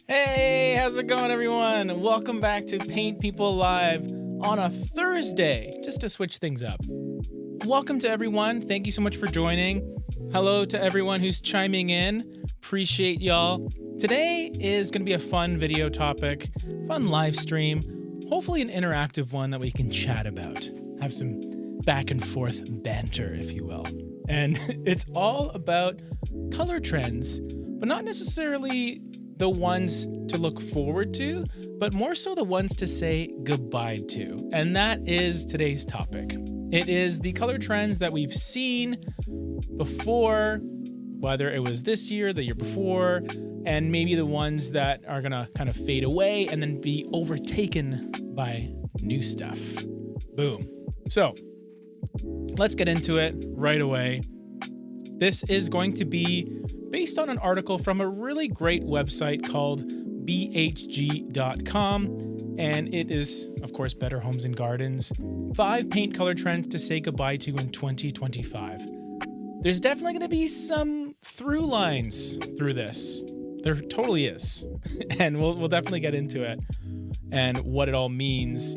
Hey, how's it going, everyone? Welcome back to Paint People Live on a Thursday, just to switch things up. Welcome to everyone. Thank you so much for joining. Hello to everyone who's chiming in. Appreciate y'all. Today is going to be a fun video topic, fun live stream, hopefully an interactive one that we can chat about. Have some back and forth banter, if you will. And it's all about color trends, but not necessarily the ones to look forward to, but more so the ones to say goodbye to. And that is today's topic. It is the color trends that we've seen before, whether it was this year, the year before, and maybe the ones that are gonna kind of fade away and then be overtaken by new stuff. Boom. So let's get into it right away. This is going to be based on an article from a really great website called bhg.com, and it is, of course, Better Homes and Gardens, 5 paint color trends to say goodbye to in 2025. There's definitely going to be some through lines through this. There totally is, and we'll definitely get into it and what it all means.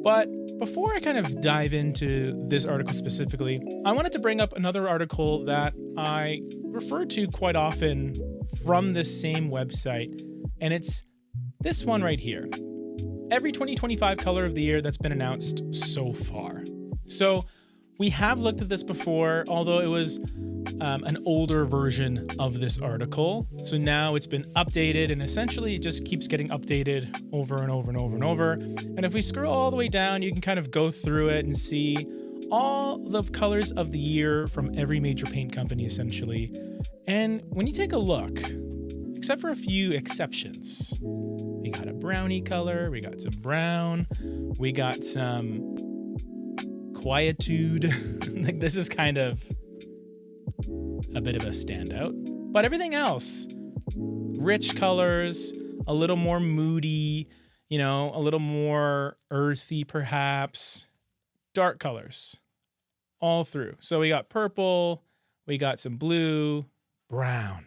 But before I kind of dive into this article specifically, I wanted to bring up another article that I refer to quite often from this same website, and it's this one right here. Every 2025 color of the year that's been announced so far. So we have looked at this before, although it was an older version of this article. So now it's been updated, and essentially it just keeps getting updated over and over and over and over. And if we scroll all the way down, you can kind of go through it and see all the colors of the year from every major paint company, essentially. And when you take a look, except for a few exceptions, we got a brownie color, we got some brown, we got some quietude. Like, this is kind of a bit of a standout, but everything else, rich colors, a little more moody, you know, a little more earthy perhaps, dark colors all through. So we got purple, we got some blue, brown,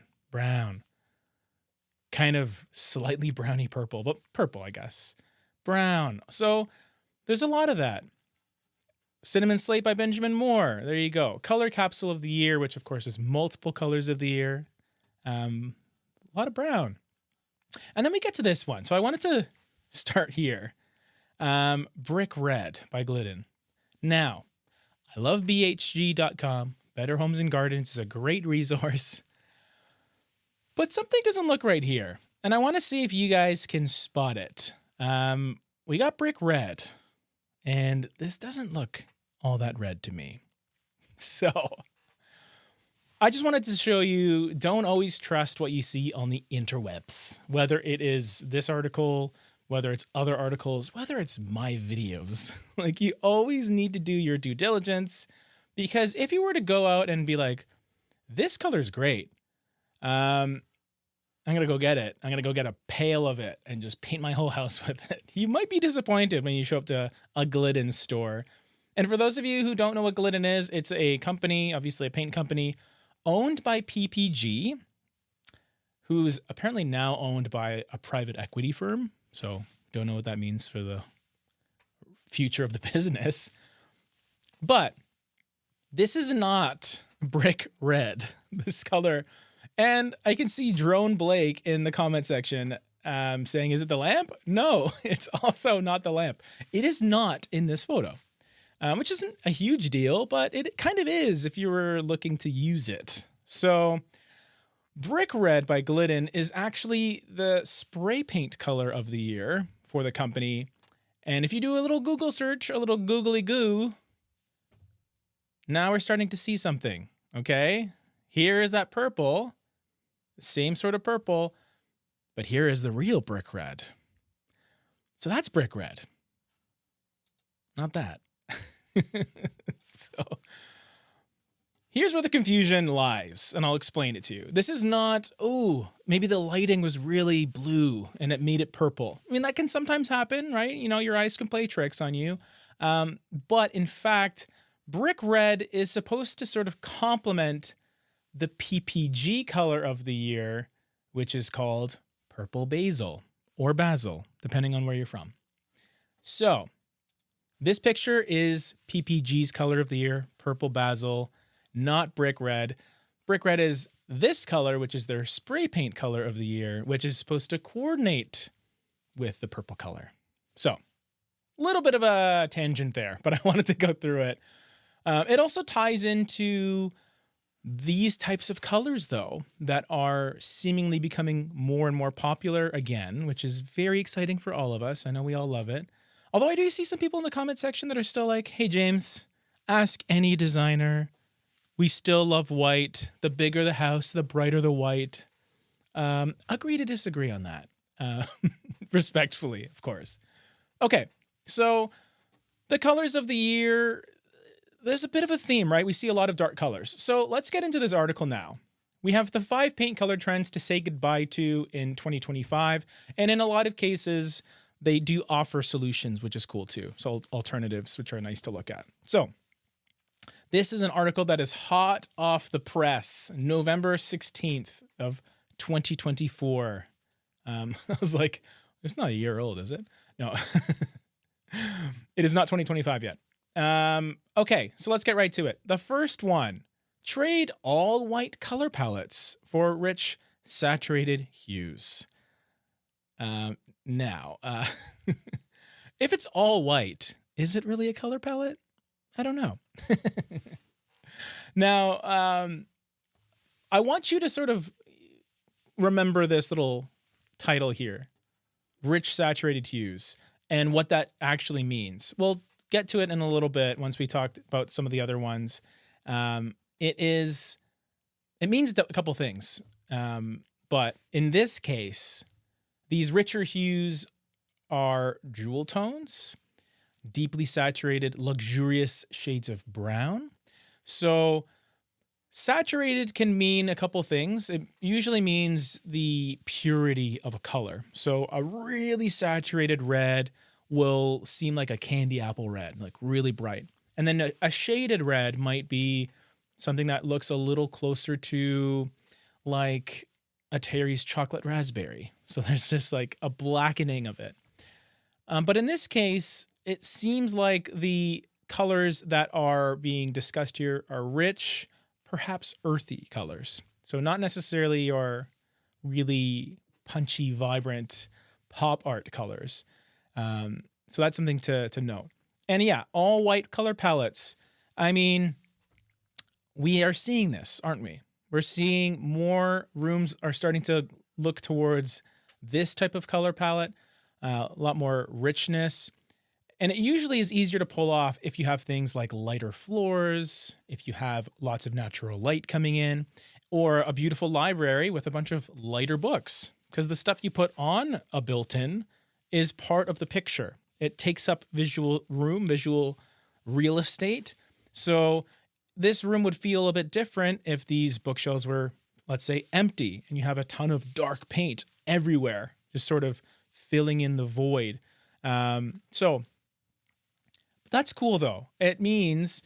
kind of slightly browny purple, but purple, I guess, brown. So there's a lot of that. Cinnamon Slate by Benjamin Moore. There you go. Color Capsule of the Year, which of course is multiple colors of the year. A lot of brown. And then we get to this one. So I wanted to start here. Brick Red by Glidden. Now, I love bhg.com. Better Homes and Gardens is a great resource. But something doesn't look right here. And I want to see if you guys can spot it. We got Brick Red. And this doesn't look all that red to me. So I just wanted to show you, don't always trust what you see on the interwebs, whether it is this article, whether it's other articles, whether it's my videos. Like, you always need to do your due diligence, because if you were to go out and be like, this color's great, I'm going to go get it. I'm going to go get a pail of it and just paint my whole house with it. You might be disappointed when you show up to a Glidden store. And for those of you who don't know what Glidden is, it's a company, obviously a paint company, owned by PPG, who's apparently now owned by a private equity firm. So don't know what that means for the future of the business. But this is not brick red, this color. And I can see Drone Blake in the comment section saying, is it the lamp? No, it's also not the lamp. It is not in this photo, which isn't a huge deal, but it kind of is if you were looking to use it. So Brick Red by Glidden is actually the spray paint color of the year for the company. And if you do a little Google search, a little googly goo, now we're starting to see something, okay? Here is that purple. Same sort of purple, but here is the real brick red. So that's brick red. Not that. So here's where the confusion lies, and I'll explain it to you. This is not, oh, maybe the lighting was really blue and it made it purple. I mean, that can sometimes happen, right? You know, your eyes can play tricks on you. But in fact, brick red is supposed to sort of complement the PPG color of the year, which is called purple basil or basil, depending on where you're from. So this picture is PPG's color of the year, purple basil, not brick red. Brick red is this color, which is their spray paint color of the year, which is supposed to coordinate with the purple color. So a little bit of a tangent there, but I wanted to go through it. It also ties into these types of colors, though, that are seemingly becoming more and more popular again, which is very exciting for all of us. I know we all love it. Although I do see some people in the comment section that are still like, hey, James, ask any designer. We still love white. The bigger the house, the brighter the white. Agree to disagree on that. Respectfully, of course. Okay, so the colors of the year, there's a bit of a theme, right? We see a lot of dark colors. So let's get into this article now. We have the 5 paint color trends to say goodbye to in 2025. And in a lot of cases, they do offer solutions, which is cool too. So alternatives, which are nice to look at. So this is an article that is hot off the press, November 16th of 2024. I was like, it's not a year old, is it? No, it is not 2025 yet. Okay, so let's get right to it. The first one, trade all white color palettes for rich saturated hues. Now, if it's all white, is it really a color palette? I don't know. Now, I want you to sort of remember this little title here, rich saturated hues, and what that actually means. We'll get to it in a little bit once we talk about some of the other ones. It means a couple things. But in this case, these richer hues are jewel tones, deeply saturated, luxurious shades of brown. So saturated can mean a couple things. It usually means the purity of a color. So a really saturated red will seem like a candy apple red, like really bright. And then a shaded red might be something that looks a little closer to like a Terry's chocolate raspberry. So there's just like a blackening of it. But in this case, it seems like the colors that are being discussed here are rich, perhaps earthy colors. So not necessarily your really punchy, vibrant pop art colors. So that's something to note. And yeah, all white color palettes. I mean, we are seeing this, aren't we? We're seeing more rooms are starting to look towards this type of color palette, a lot more richness. And it usually is easier to pull off if you have things like lighter floors, if you have lots of natural light coming in, or a beautiful library with a bunch of lighter books. Because the stuff you put on a built-in is part of the picture. It takes up visual real estate. So this room would feel a bit different if these bookshelves were, let's say, empty and you have a ton of dark paint everywhere, just sort of filling in the void. So that's cool though. It means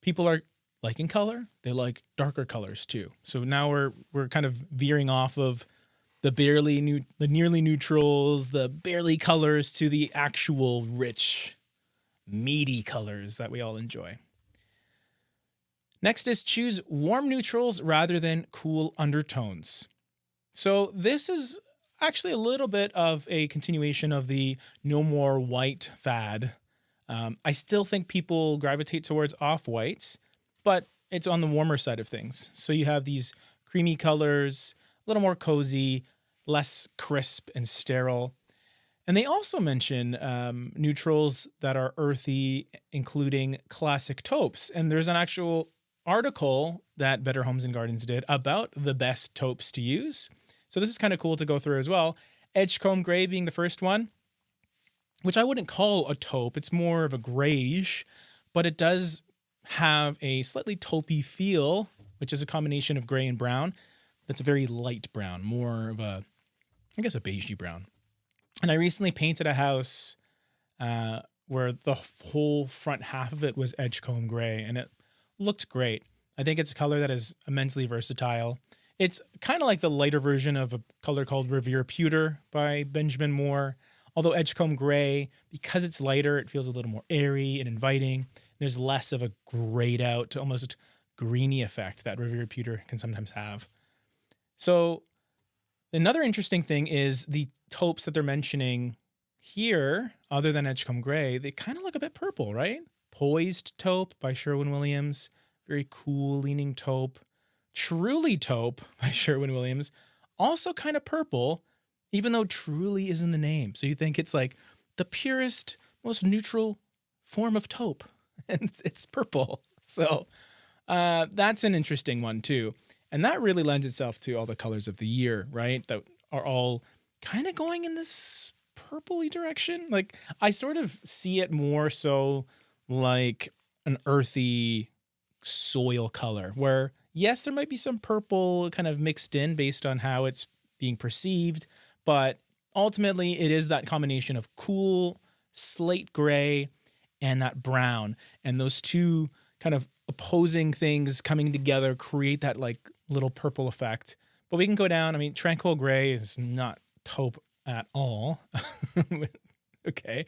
people are liking color. They like darker colors too. So now we're kind of veering off of the nearly neutrals, the barely colors to the actual rich, meaty colors that we all enjoy. Next is choose warm neutrals rather than cool undertones. So this is actually a little bit of a continuation of the no more white fad. I still think people gravitate towards off-whites, but it's on the warmer side of things. So you have these creamy colors, a little more cozy, less crisp and sterile. And they also mention neutrals that are earthy, including classic taupes. And there's an actual article that Better Homes and Gardens did about the best taupes to use. So this is kind of cool to go through as well. Edgecomb gray being the first one, which I wouldn't call a taupe. It's more of a grayish, but it does have a slightly taupey feel, which is a combination of gray and brown. It's a very light brown, more of a, I guess, a beigey brown. And I recently painted a house where the whole front half of it was edgecomb gray, and it looked great. I think it's a color that is immensely versatile. It's kind of like the lighter version of a color called Revere Pewter by Benjamin Moore. Although edgecomb gray, because it's lighter, it feels a little more airy and inviting. There's less of a grayed out, almost greeny effect that Revere Pewter can sometimes have. So another interesting thing is the taupes that they're mentioning here, other than edgecomb gray, they kind of look a bit purple, right? Poised Taupe by Sherwin-Williams, very cool leaning taupe. Truly Taupe by Sherwin-Williams, also kind of purple, even though truly is in the name. So you think it's like the purest, most neutral form of taupe, and it's purple. So that's an interesting one too. And that really lends itself to all the colors of the year, right? That are all kind of going in this purpley direction. Like I sort of see it more so like an earthy soil color where, yes, there might be some purple kind of mixed in based on how it's being perceived, but ultimately it is that combination of cool slate gray and that brown, and those two kind of opposing things coming together create that like little purple effect. But we can go down. I mean, Tranquil Gray is not taupe at all. Okay.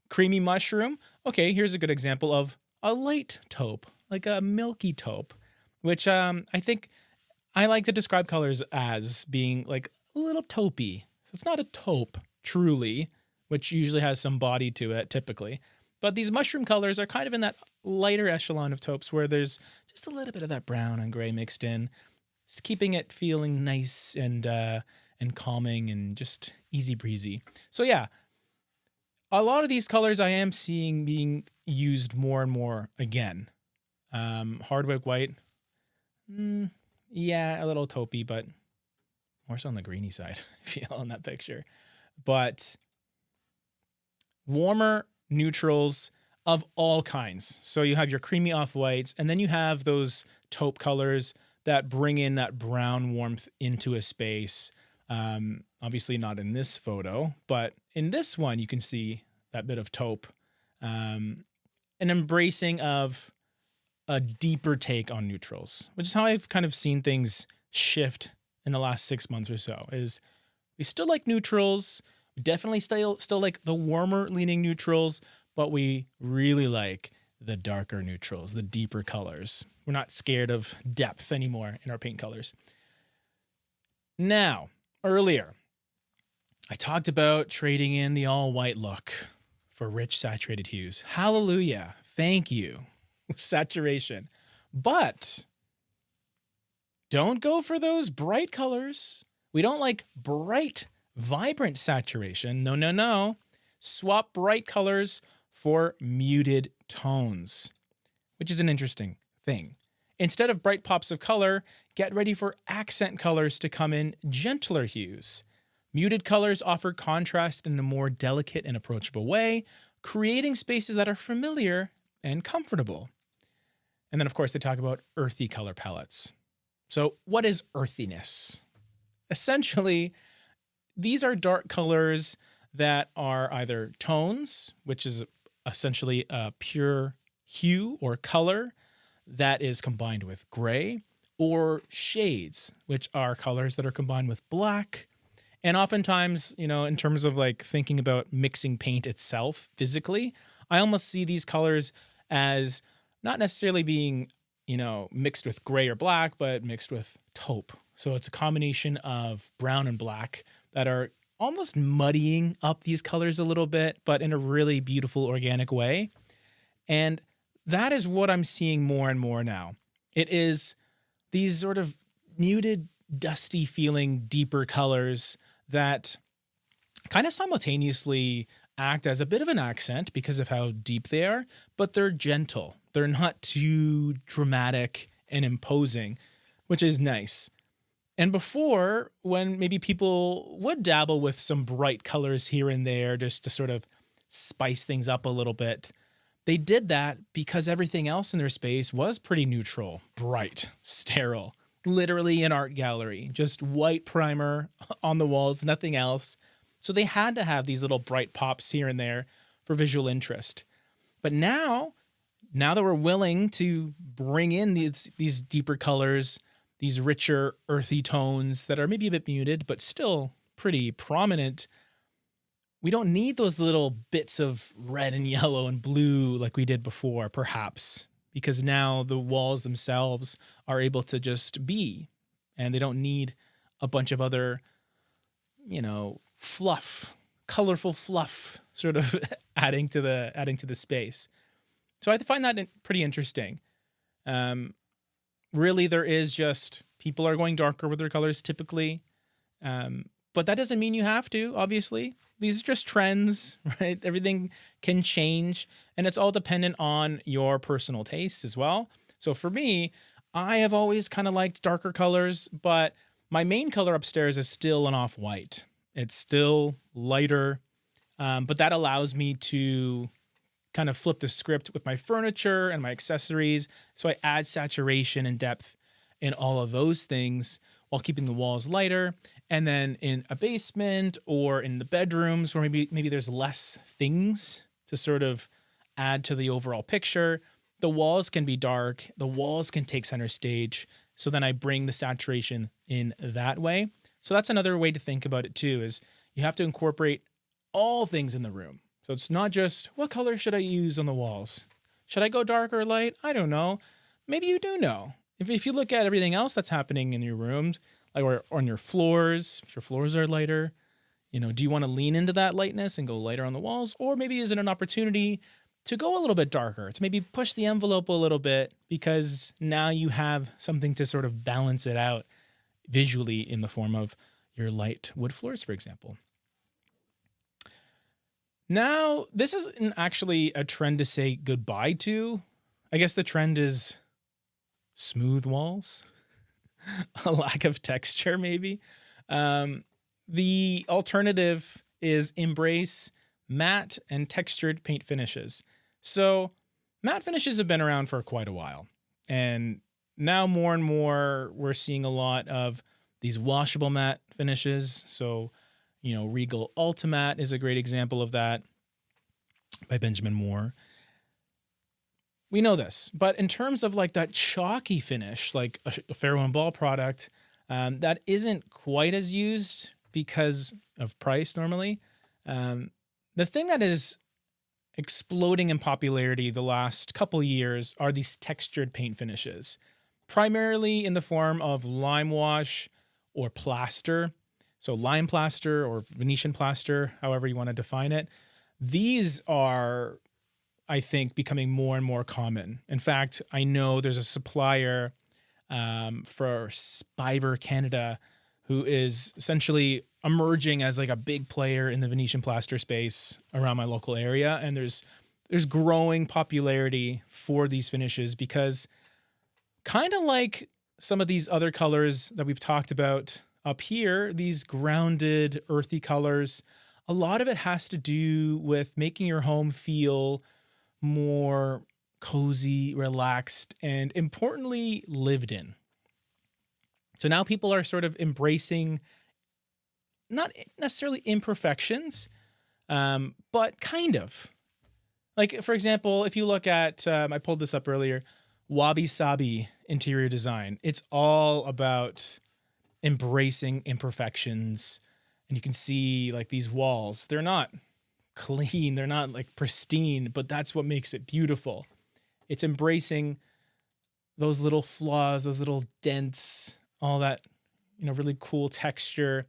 Creamy Mushroom. Okay, here's a good example of a light taupe, like a milky taupe, which I think I like to describe colors as being like a little taupey. So it's not a taupe, truly, which usually has some body to it, typically. But these mushroom colors are kind of in that lighter echelon of taupes where there's just a little bit of that brown and gray mixed in, just keeping it feeling nice and calming and just easy breezy. So yeah, a lot of these colors I am seeing being used more and more again. Hardwick white, yeah, a little taupey, but more so on the greeny side, I feel, in that picture. But warmer neutrals of all kinds. So you have your creamy off-whites, and then you have those taupe colors that bring in that brown warmth into a space. Obviously not in this photo, but in this one, you can see that bit of taupe, an embracing of a deeper take on neutrals, which is how I've kind of seen things shift in the last 6 months or so. Is we still like neutrals, we definitely still like the warmer leaning neutrals, but we really like the darker neutrals, the deeper colors. We're not scared of depth anymore in our paint colors. Now, earlier, I talked about trading in the all-white look for rich saturated hues. Hallelujah. Thank you. Saturation. But don't go for those bright colors. We don't like bright, vibrant saturation. No, no, no. Swap bright colors for muted tones, which is an interesting thing. Instead of bright pops of color, get ready for accent colors to come in gentler hues. Muted colors offer contrast in a more delicate and approachable way, creating spaces that are familiar and comfortable. And then, of course, they talk about earthy color palettes. So what is earthiness? Essentially, these are dark colors that are either tones, which is essentially a pure hue or color that is combined with gray, or shades, which are colors that are combined with black. And oftentimes, you know, in terms of like thinking about mixing paint itself physically, I almost see these colors as not necessarily being, you know, mixed with gray or black, but mixed with taupe. So it's a combination of brown and black that are almost muddying up these colors a little bit, but in a really beautiful organic way. And that is what I'm seeing more and more now. It is these sort of muted, dusty feeling, deeper colors that kind of simultaneously act as a bit of an accent because of how deep they are, but they're gentle. They're not too dramatic and imposing, which is nice. And before, when maybe people would dabble with some bright colors here and there just to sort of spice things up a little bit, they did that because everything else in their space was pretty neutral, bright, sterile, literally an art gallery, just white primer on the walls, nothing else. So they had to have these little bright pops here and there for visual interest. But now that we're willing to bring in these deeper colors, these richer earthy tones that are maybe a bit muted, but still pretty prominent, we don't need those little bits of red and yellow and blue like we did before, perhaps, because now the walls themselves are able to just be, and they don't need a bunch of other, fluff, colorful fluff sort of adding to the space. So I find that pretty interesting. Really, there is just people are going darker with their colors typically. But that doesn't mean you have to, obviously. These are just trends, right? Everything can change, and it's all dependent on your personal tastes as well. So for me, I have always kind of liked darker colors, but my main color upstairs is still an off-white. It's still lighter, but that allows me to kind of flip the script with my furniture and my accessories. So I add saturation and depth in all of those things while keeping the walls lighter. And then in a basement or in the bedrooms where maybe there's less things to sort of add to the overall picture, the walls can be dark, the walls can take center stage. So then I bring the saturation in that way. So that's another way to think about it too, is you have to incorporate all things in the room. So it's not just, what color should I use on the walls? Should I go dark or light? I don't know. Maybe you do know. If you look at everything else that's happening in your rooms, like or on your floors, if your floors are lighter, do you want to lean into that lightness and go lighter on the walls? Or maybe is it an opportunity to go a little bit darker, to maybe push the envelope a little bit, because now you have something to sort of balance it out visually in the form of your light wood floors, for example. Now, this isn't actually a trend to say goodbye to. I guess the trend is smooth walls, a lack of texture, maybe. The alternative is embrace matte and textured paint finishes. So matte finishes have been around for quite a while. And now more and more, we're seeing a lot of these washable matte finishes. So, Regal Ultimatte is a great example of that by Benjamin Moore. We know this, but in terms of like that chalky finish, like a Faro and Ball product, that isn't quite as used because of price normally. The thing that is exploding in popularity the last couple years are these textured paint finishes, primarily in the form of lime wash or plaster. So lime plaster or Venetian plaster, however you want to define it. These are, I think, becoming more and more common. In fact, I know there's a supplier for Spiver Canada who is essentially emerging as like a big player in the Venetian plaster space around my local area. And there's growing popularity for these finishes because, kind of like some of these other colors that we've talked about up here, these grounded, earthy colors, a lot of it has to do with making your home feel more cozy, relaxed, and importantly, lived in. So now people are sort of embracing not necessarily imperfections, but kind of. Like, for example, if you look at, I pulled this up earlier, Wabi Sabi interior design. It's all about embracing imperfections. And you can see like these walls, they're not clean, they're not like pristine, but that's what makes it beautiful. It's embracing those little flaws, those little dents, all that, really cool texture.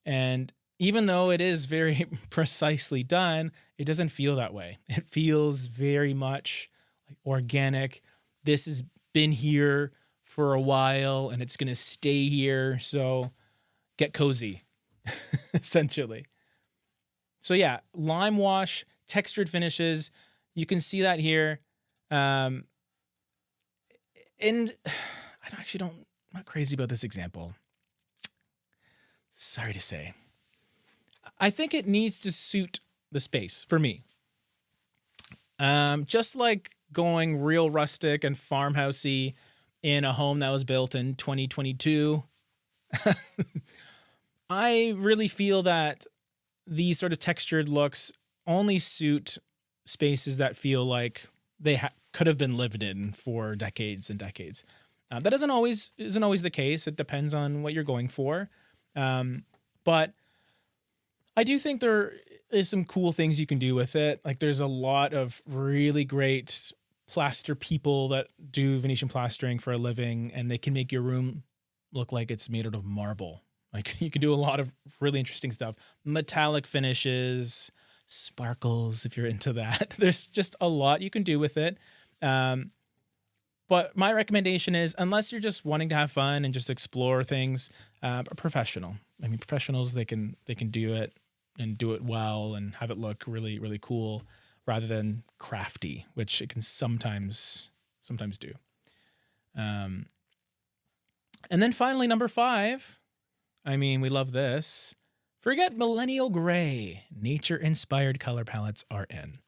And even though it is very precisely done, it doesn't feel that way. It feels very much like organic. This has been here for a while and it's going to stay here. So get cozy, essentially. So yeah, lime wash, textured finishes. You can see that here. And actually don't, I'm not crazy about this example. Sorry to say. I think it needs to suit the space for me. Just like going real rustic and farmhousey in a home that was built in 2022, I really feel that these sort of textured looks only suit spaces that feel like they could have been lived in for decades and decades. That isn't always the case. It depends on what you're going for. But I do think there is some cool things you can do with it. Like there's a lot of really great plaster people that do Venetian plastering for a living, and they can make your room look like it's made out of marble. Like you can do a lot of really interesting stuff. Metallic finishes, sparkles, if you're into that. There's just a lot you can do with it. But my recommendation is, unless you're just wanting to have fun and just explore things, a professional. I mean, professionals, they can do it and do it well and have it look really, really cool rather than crafty, which it can sometimes do. And then finally, number 5. I mean, we love this. Forget millennial gray. Nature-inspired color palettes are in.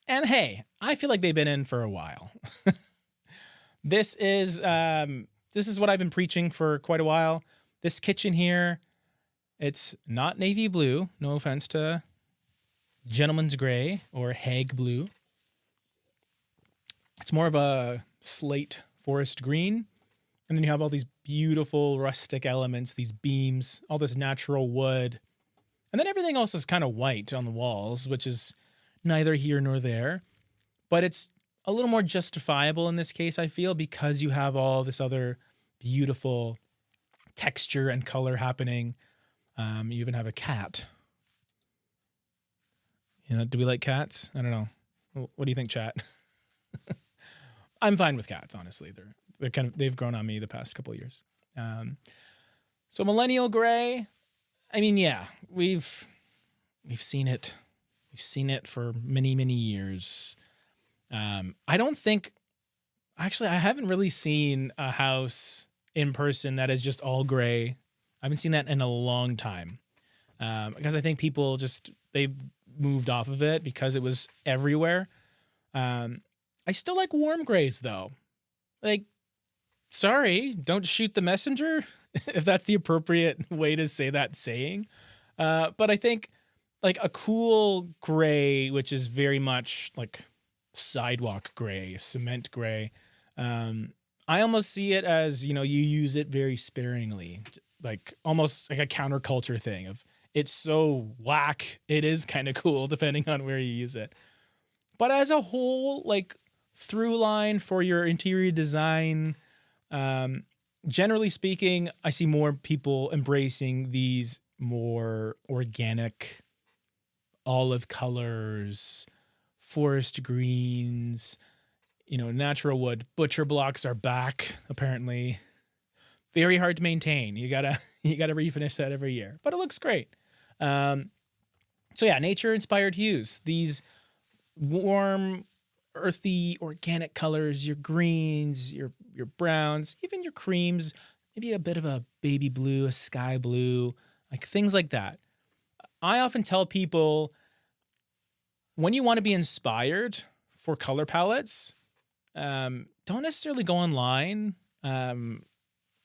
And hey, I feel like they've been in for a while. This is what I've been preaching for quite a while. This kitchen here, it's not navy blue. No offense to gentleman's gray or Hague blue. It's more of a slate forest green. And then you have all these beautiful rustic elements, these beams, all this natural wood. And then everything else is kind of white on the walls, which is neither here nor there. But it's a little more justifiable in this case, I feel, because you have all this other beautiful texture and color happening. You even have a cat. You know, do we like cats? I don't know. What do you think, chat? I'm fine with cats, honestly. They've grown on me the past couple of years. So millennial gray, I mean, yeah, we've seen it. We've seen it for many, many years. I don't think, actually, I haven't really seen a house in person that is just all gray. I haven't seen that in a long time. Because I think people they've moved off of it because it was everywhere. I still like warm grays though. Like, sorry, don't shoot the messenger, if that's the appropriate way to say that saying. But I think like a cool gray, which is very much like sidewalk gray, cement gray. I almost see it as, you use it very sparingly, like almost like a counterculture thing of it's so whack. It is kind of cool depending on where you use it. But as a whole, like through line for your interior design, generally speaking, I see more people embracing these more organic olive colors, forest greens, natural wood. Butcher blocks are back, apparently. Very hard to maintain. You gotta refinish that every year, but it looks great. So yeah, nature-inspired hues. These warm, earthy, organic colors, your greens, your browns, even your creams, maybe a bit of a baby blue, a sky blue, like things like that. I often tell people when you want to be inspired for color palettes, don't necessarily go online. I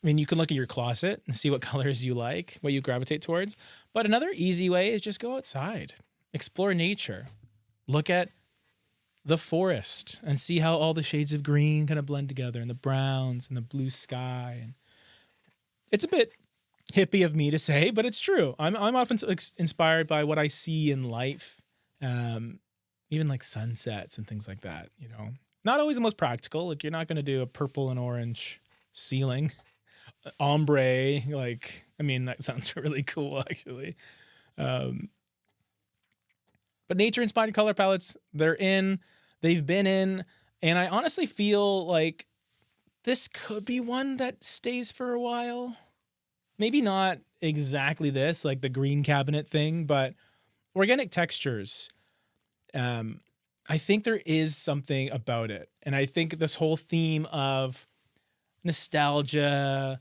mean, you can look at your closet and see what colors you like, what you gravitate towards. But another easy way is just go outside, explore nature, look at the forest and see how all the shades of green kind of blend together and the browns and the blue sky. And it's a bit hippie of me to say, but it's true. I'm often inspired by what I see in life, even like sunsets and things like that. Not always the most practical. Like you're not going to do a purple and orange ceiling, ombre. Like, I mean, that sounds really cool actually. But nature-inspired color palettes, they've been in, and I honestly feel like this could be one that stays for a while. Maybe not exactly this, like the green cabinet thing, but organic textures. I think there is something about it. And I think this whole theme of nostalgia,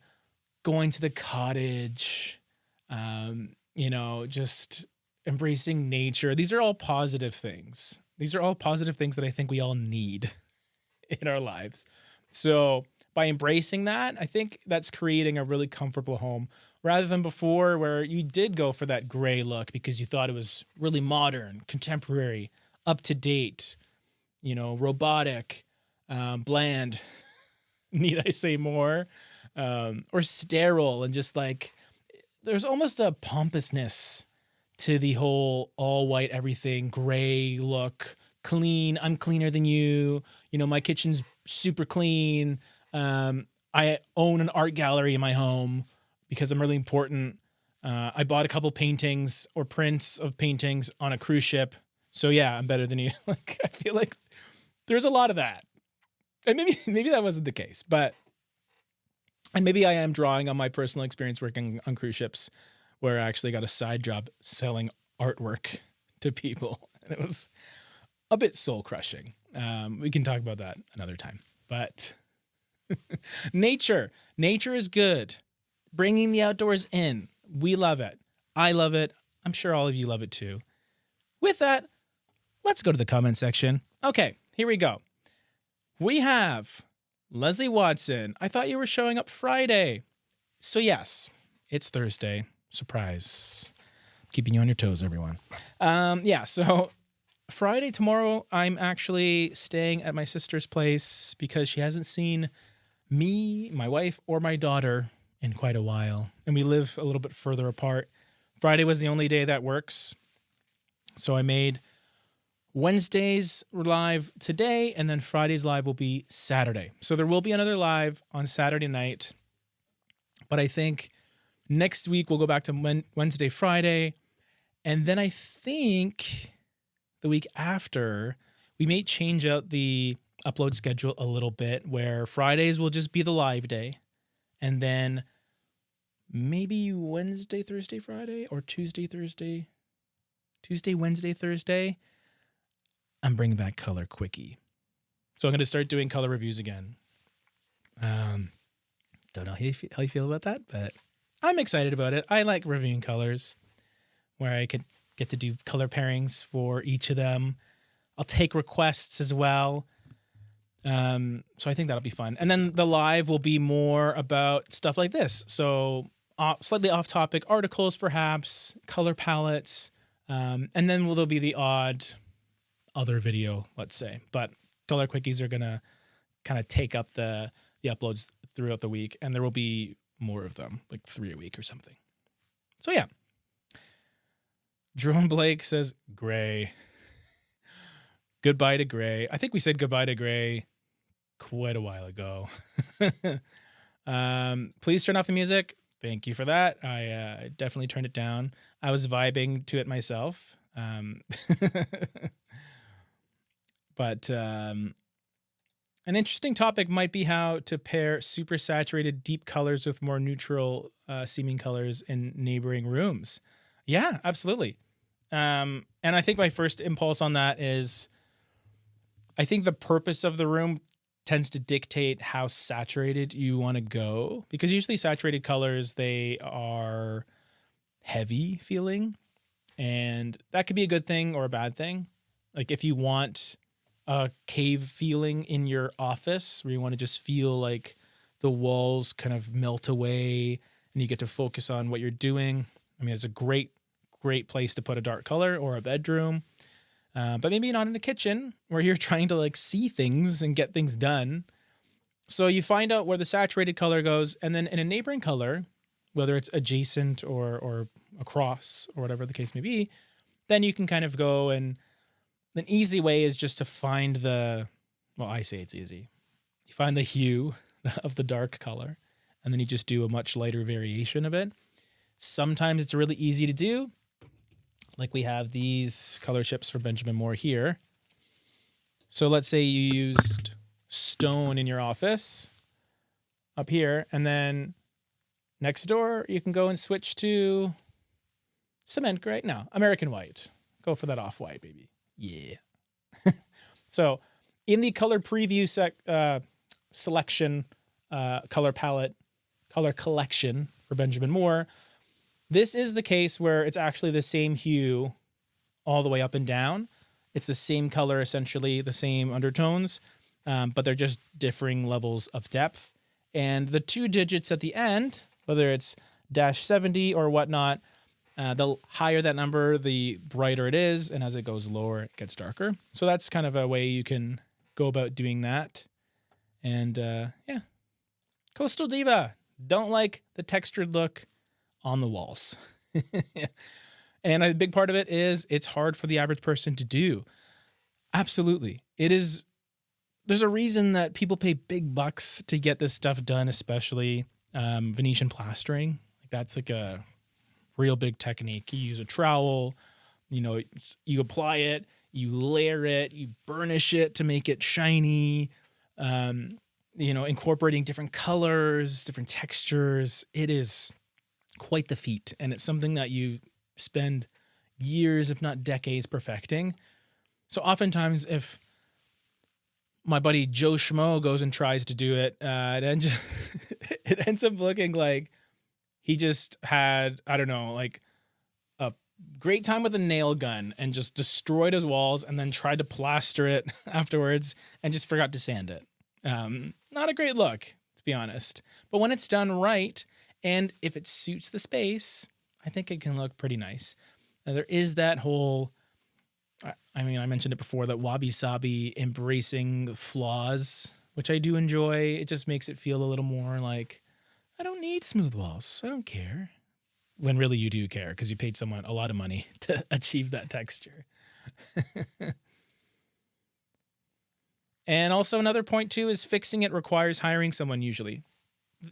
going to the cottage, just embracing nature. These are all positive things. These are all positive things that I think we all need in our lives. So by embracing that, I think that's creating a really comfortable home rather than before where you did go for that gray look because you thought it was really modern, contemporary, up to date, robotic, bland. Need I say more? Or sterile and just like there's almost a pompousness to the whole all white everything gray look, clean. I'm cleaner than you. My kitchen's super clean. I own an art gallery in my home because I'm really important. I bought a couple paintings or prints of paintings on a cruise ship. So yeah, I'm better than you. Like I feel like there's a lot of that. And maybe that wasn't the case, and maybe I am drawing on my personal experience working on cruise ships where I actually got a side job selling artwork to people. And it was a bit soul crushing. We can talk about that another time, but nature is good. Bringing the outdoors in. We love it. I love it. I'm sure all of you love it too. With that, let's go to the comment section. Okay, here we go. We have Leslie Watson. I thought you were showing up Friday. So yes, it's Thursday. Surprise. Keeping you on your toes, everyone. So Friday, tomorrow, I'm actually staying at my sister's place because she hasn't seen me, my wife, or my daughter in quite a while. And we live a little bit further apart. Friday was the only day that works. So I made Wednesday's live today, and then Friday's live will be Saturday. So there will be another live on Saturday night. But I think next week we'll go back to Wednesday, Friday. And then I think the week after, we may change out the upload schedule a little bit where Fridays will just be the live day. And then maybe Wednesday, Thursday, Friday, or Tuesday, Wednesday, Thursday. I'm bringing back Color Quickie. So I'm going to start doing color reviews again. Don't know how you feel about that, but I'm excited about it. I like reviewing colors where I could get to do color pairings for each of them. I'll take requests as well. So I think that'll be fun. And then the live will be more about stuff like this. So slightly off topic articles, perhaps, color palettes. And then there'll be the odd other video, let's say. But color quickies are going to kind of take up the uploads throughout the week. And there will be more of them, like 3 a week or something. So yeah. Jerome Blake says, gray. Goodbye to gray. I think we said goodbye to gray quite a while ago. Please turn off the music. Thank you for that. I definitely turned it down. I was vibing to it myself. But an interesting topic might be how to pair super saturated deep colors with more neutral seeming colors in neighboring rooms. Yeah, absolutely. And I think my first impulse on that is I think the purpose of the room tends to dictate how saturated you want to go, because usually saturated colors, they are heavy feeling, and that could be a good thing or a bad thing. Like if you want a cave feeling in your office where you want to just feel like the walls kind of melt away and you get to focus on what you're doing. I mean, it's a great place to put a dark color, or a bedroom. But maybe not in the kitchen where you're trying to like see things and get things done. So you find out where the saturated color goes, and then in a neighboring color, whether it's adjacent or across or whatever the case may be, then you can kind of go, and an easy way is just to find I say it's easy. You find the hue of the dark color, and then you just do a much lighter variation of it. Sometimes it's really easy to do. Like we have these color chips from Benjamin Moore here. So let's say you used stone in your office up here, and then next door you can go and switch to cement gray. No, American white. Go for that off-white, baby. Yeah. So in the color preview selection color palette, color collection for Benjamin Moore. This is the case where it's actually the same hue all the way up and down. It's the same color, essentially, the same undertones, but they're just differing levels of depth. And the 2 digits at the end, whether it's -70 or whatnot, the higher that number, the brighter it is. And as it goes lower, it gets darker. So that's kind of a way you can go about doing that. And yeah, Coastal Diva. Don't like the textured look on the walls. And a big part of it is it's hard for the average person to do. Absolutely. It is. There's a reason that people pay big bucks to get this stuff done, especially Venetian plastering. That's like a real big technique. You use a trowel, you apply it, you layer it, you burnish it to make it shiny, incorporating different colors, different textures. It is quite the feat. And it's something that you spend years, if not decades, perfecting. So oftentimes if my buddy Joe Schmo goes and tries to do it, it ends up looking like he just had, I don't know, like a great time with a nail gun and just destroyed his walls and then tried to plaster it afterwards and just forgot to sand it. Not a great look, to be honest. But when it's done right, and if it suits the space, I think it can look pretty nice. Now, there is that whole, I mentioned it before, that wabi-sabi embracing the flaws, which I do enjoy. It just makes it feel a little more like, I don't need smooth walls. I don't care. When really you do care because you paid someone a lot of money to achieve that texture. And also another point too is fixing it requires hiring someone usually.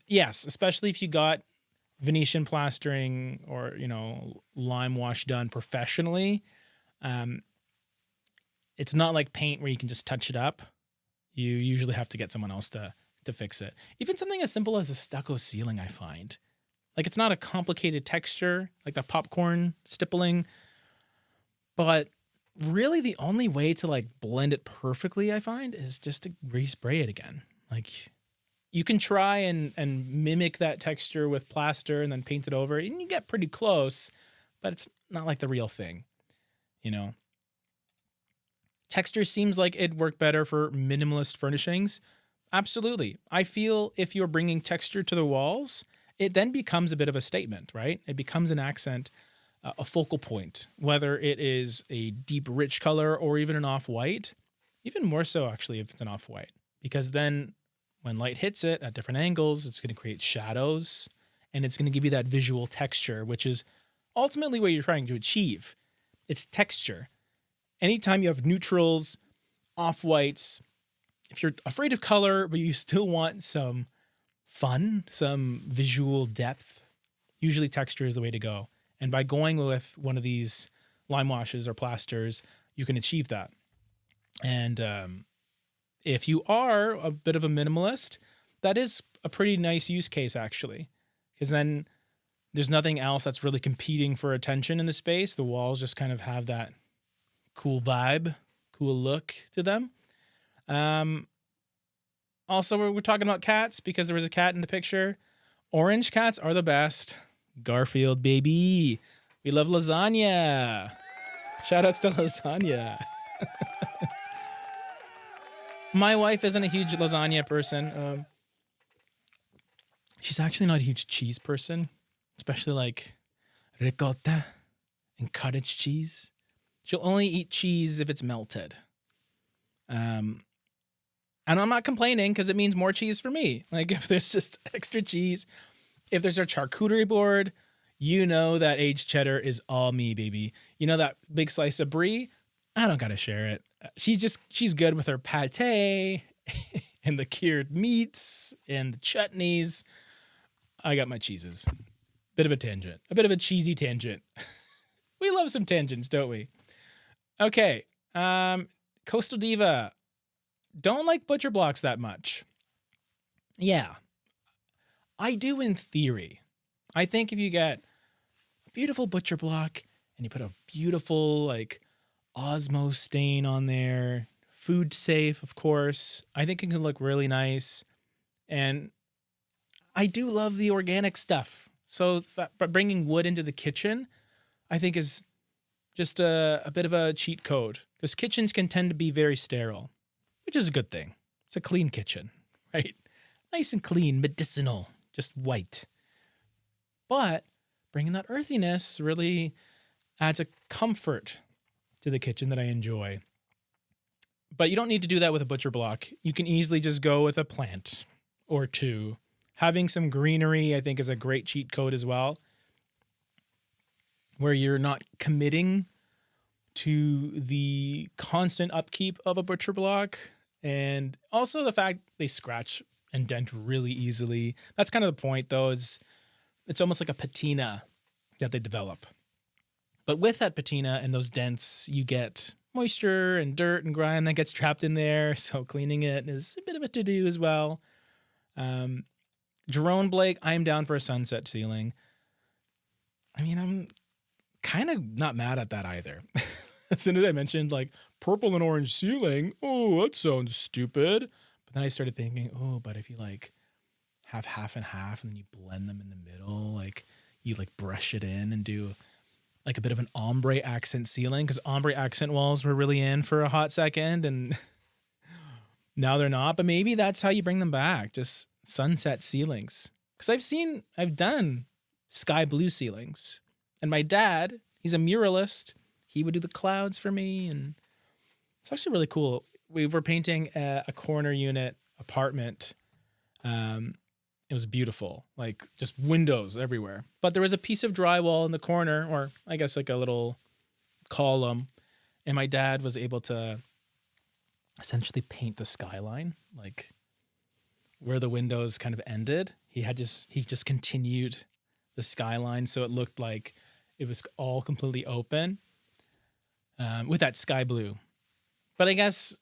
Yes, especially if you got Venetian plastering or, lime wash done professionally. It's not like paint where you can just touch it up. You usually have to get someone else to fix it. Even something as simple as a stucco ceiling, I find. Like, it's not a complicated texture, like the popcorn stippling, but really the only way to like blend it perfectly, I find, is just to respray it again. Like, you can try and mimic that texture with plaster and then paint it over, and you get pretty close, but it's not like the real thing, Texture seems like it'd work better for minimalist furnishings. Absolutely. I feel if you're bringing texture to the walls, it then becomes a bit of a statement, right? It becomes an accent, a focal point, whether it is a deep, rich color or even an off-white, even more so actually if it's an off-white, because then when light hits it at different angles, it's going to create shadows and it's going to give you that visual texture, which is ultimately what you're trying to achieve. It's texture. Anytime you have neutrals, off-whites, if you're afraid of color, but you still want some fun, some visual depth, usually texture is the way to go. And by going with one of these lime washes or plasters, you can achieve that. And if you are a bit of a minimalist, that is a pretty nice use case, actually, because then there's nothing else that's really competing for attention in the space. The walls just kind of have that cool vibe, cool look to them. Also, we're talking about cats because there was a cat in the picture. Orange cats are the best. Garfield, baby. We love lasagna. Shout outs to lasagna. My wife isn't a huge lasagna person. She's actually not a huge cheese person, especially like ricotta and cottage cheese. She'll only eat cheese if it's melted. And I'm not complaining because it means more cheese for me. Like, if there's just extra cheese, if there's a charcuterie board, that aged cheddar is all me, baby. That big slice of brie, I don't gotta share it. She's good with her pate and the cured meats and the chutneys. I got my cheeses. Bit of a tangent, a bit of a cheesy tangent. We love some tangents, don't we? Okay. Coastal Diva. Don't like butcher blocks that much. Yeah. I do in theory. I think if you get a beautiful butcher block and you put a beautiful like Osmo stain on there, food safe, of course, I think it can look really nice. And I do love the organic stuff. So but bringing wood into the kitchen, I think is just a bit of a cheat code because kitchens can tend to be very sterile, which is a good thing. It's a clean kitchen, right? Nice and clean, medicinal, just white. But bringing that earthiness really adds a comfort to the kitchen that I enjoy. But you don't need to do that with a butcher block. You can easily just go with a plant or two. Having some greenery, I think, is a great cheat code as well, where you're not committing to the constant upkeep of a butcher block. And also the fact they scratch and dent really easily. That's kind of the point, though. It's almost like a patina that they develop. But with that patina and those dents, you get moisture and dirt and grime that gets trapped in there. So cleaning it is a bit of a to-do as well. Jerome Blake, I'm down for a sunset ceiling. I mean, I'm kind of not mad at that either. As soon as I mentioned like purple and orange ceiling, oh, that sounds stupid. But then I started thinking, oh, but if you like have half and half and then you blend them in the middle, like you like brush it in and do like a bit of an ombre accent ceiling, because ombre accent walls were really in for a hot second and now they're not. But maybe that's how you bring them back, just sunset ceilings. Because I've done sky blue ceilings. And my dad, he's a muralist. He would do the clouds for me. And it's actually really cool. We were painting a corner unit apartment. It was beautiful, like just windows everywhere. But there was a piece of drywall in the corner, or I guess like a little column. And my dad was able to essentially paint the skyline, like where the windows kind of ended. He just continued the skyline, so it looked like it was all completely open with that sky blue. But I guess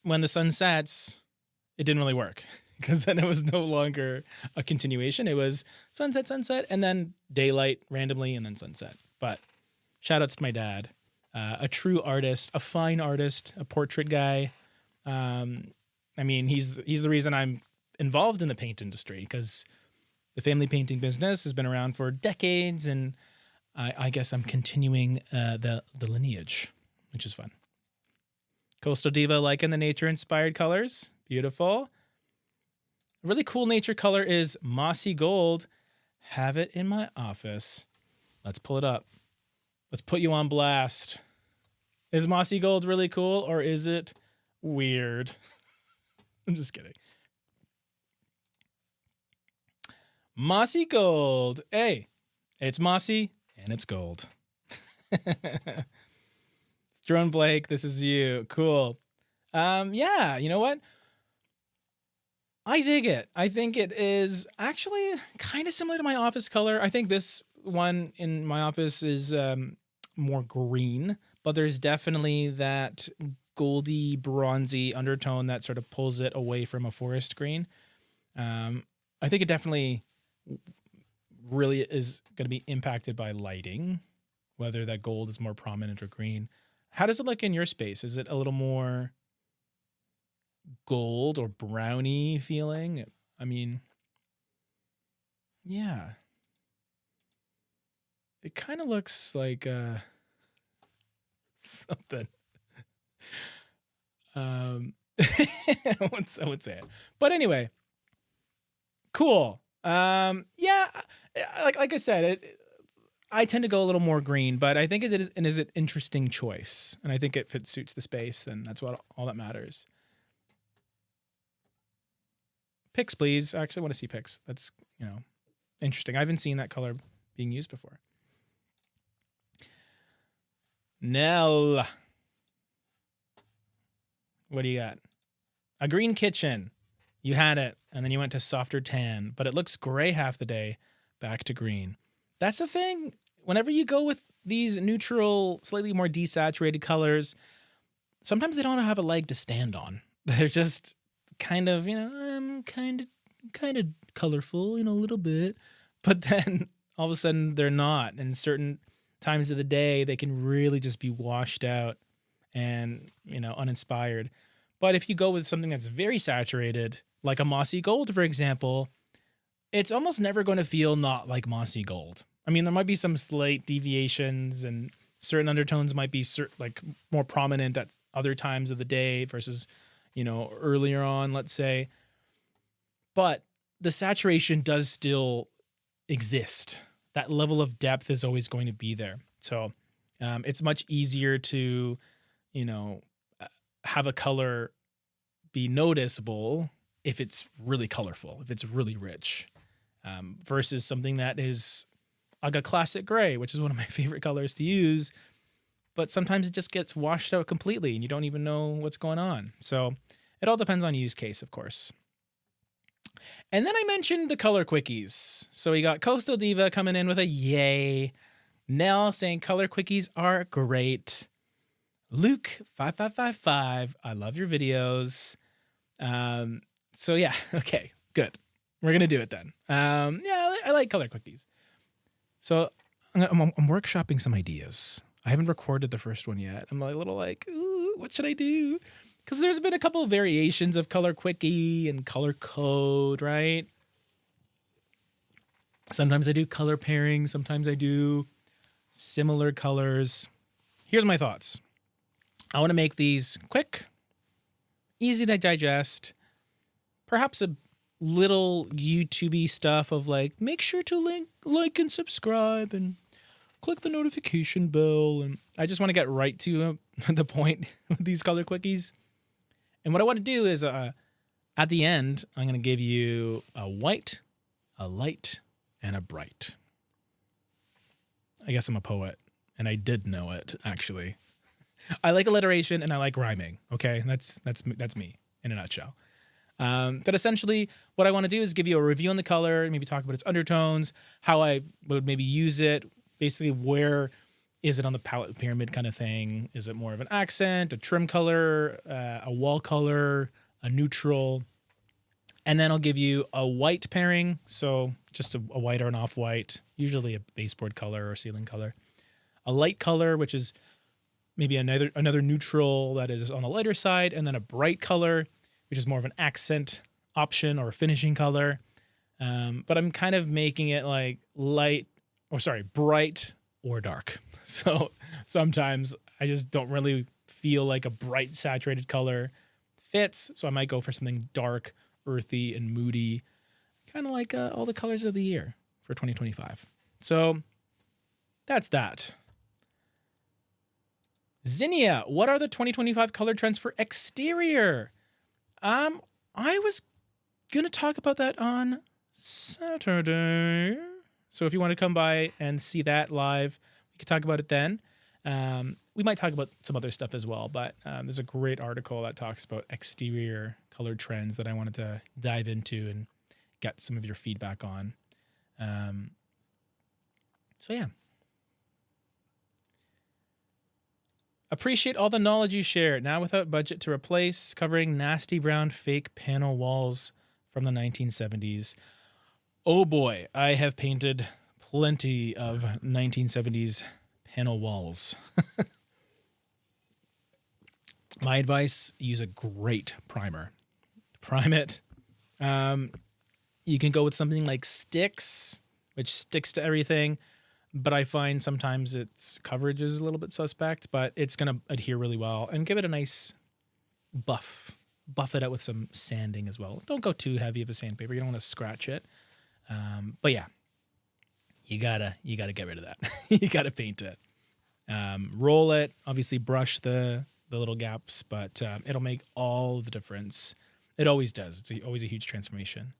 when the sun sets, it didn't really work because then it was no longer a continuation. It was sunset, sunset, and then daylight randomly, and then sunset. But shout outs to my dad, a true artist, a fine artist, a portrait guy. I mean, he's the reason I'm involved in the paint industry, because the family painting business has been around for decades, and I guess I'm continuing the lineage, which is fun. Coastal Diva liking the nature-inspired colors. Beautiful. A really cool nature color is Mossy Gold. Have it in my office. Let's pull it up. Let's put you on blast. Is Mossy Gold really cool, or is it weird? I'm just kidding. Mossy Gold. Hey, it's mossy and it's gold. Drone Blake, this is you. Cool. Yeah, you know what? I dig it. I think it is actually kind of similar to my office color. I think this one in my office is more green, but there's definitely that goldy, bronzy undertone that sort of pulls it away from a forest green. I think it definitely really is going to be impacted by lighting, whether that gold is more prominent or green. How does it look in your space? Is it a little more gold or browny feeling? I mean, yeah. It kind of looks like something. I would say it. But anyway, cool. Yeah, like I said, I tend to go a little more green, but I think it is an interesting choice. And I think if it suits the space, then that's all that matters. Pics, please. I actually want to see pics. That's, interesting. I haven't seen that color being used before. Nell. What do you got? A green kitchen. You had it, and then you went to softer tan, but it looks gray half the day, back to green. That's the thing. Whenever you go with these neutral, slightly more desaturated colors, sometimes they don't have a leg to stand on. They're just kind of, kind of colorful, a little bit, but then all of a sudden they're not. And certain times of the day, they can really just be washed out and, uninspired. But if you go with something that's very saturated, like a mossy gold, for example, it's almost never going to feel not like mossy gold. I mean, there might be some slight deviations, and certain undertones might be like more prominent at other times of the day versus, earlier on, let's say. But the saturation does still exist. That level of depth is always going to be there. So it's much easier to, have a color be noticeable if it's really colorful, if it's really rich, versus something that is like a classic gray, which is one of my favorite colors to use. But sometimes it just gets washed out completely and you don't even know what's going on. So it all depends on use case, of course. And then I mentioned the color quickies. So we got Coastal Diva coming in with a yay. Nell saying color quickies are great. Luke 5555, I love your videos. So yeah, okay, good. We're gonna do it then. Yeah, I like color quickies. So I'm workshopping some ideas. I haven't recorded the first one yet. I'm a little like, ooh, what should I do? Because there's been a couple of variations of color quickie and color code, right? Sometimes I do color pairing. Sometimes I do similar colors. Here's my thoughts. I want to make these quick, easy to digest, perhaps a little YouTube-y stuff of like, make sure to like and subscribe and click the notification bell. And I just want to get right to the point with these color quickies. And what I want to do is at the end, I'm going to give you a white, a light, and a bright. I guess I'm a poet, and I did know it, actually. I like alliteration and I like rhyming. Okay, that's me in a nutshell. But essentially, what I want to do is give you a review on the color, maybe talk about its undertones, how I would maybe use it, basically where is it on the palette pyramid kind of thing. Is it more of an accent, a trim color, a wall color, a neutral? And then I'll give you a white pairing, so just a white or an off-white, usually a baseboard color or ceiling color. A light color, which is maybe another neutral that is on the lighter side, and then a bright color, which is more of an accent option or a finishing color. But I'm kind of making it like bright or dark. So sometimes I just don't really feel like a bright saturated color fits. So I might go for something dark, earthy, and moody, kind of like all the colors of the year for 2025. So that's that. Zinnia, what are the 2025 color trends for exterior? I was going to talk about that on Saturday. So if you want to come by and see that live, we could talk about it then. We might talk about some other stuff as well, but there's a great article that talks about exterior color trends that I wanted to dive into and get some of your feedback on. So yeah. Appreciate all the knowledge you share. Now without budget to replace, covering nasty brown fake panel walls from the 1970s. Oh boy, I have painted plenty of 1970s panel walls. My advice, use a great primer. Prime it. You can go with something like Sticks, which sticks to everything. But I find sometimes its coverage is a little bit suspect, but it's going to adhere really well and give it a nice buff. Buff it out with some sanding as well. Don't go too heavy of a sandpaper. You don't want to scratch it. But yeah, you gotta get rid of that. You gotta paint it. Roll it. Obviously, brush the little gaps, but it'll make all the difference. It always does. It's always a huge transformation.